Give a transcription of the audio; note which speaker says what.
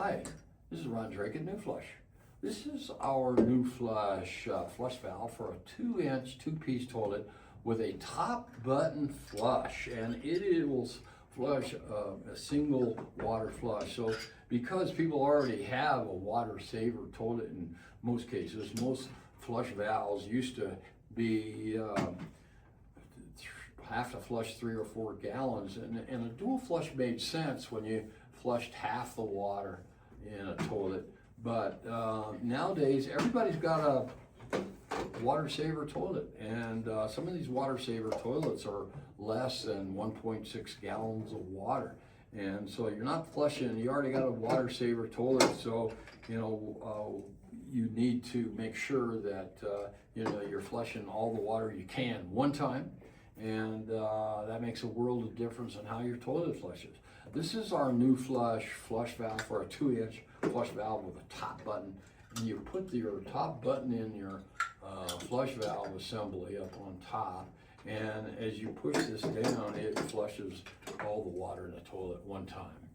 Speaker 1: Hi, this is Ron Drake at NuFlush. This is our NuFlush flush valve for a 2-inch, 2-piece toilet with a top button flush, and it will flush a single water flush. So because people already have a water saver toilet in most cases, most flush valves used to be have to flush 3 or 4 gallons, and a dual flush made sense when you flushed half the water in a toilet. But nowadays everybody's got a water saver toilet, and some of these water saver toilets are less than 1.6 gallons of water, and so you're not flushing, you already got a water saver toilet. So you need to make sure that you're flushing all the water you can one time, and that makes a world of difference in how your toilet flushes. This is our NuFlush flush valve for a 2-inch flush valve with a top button, and you put your top button in your flush valve assembly up on top, and as you push this down, it flushes all the water in the toilet one time.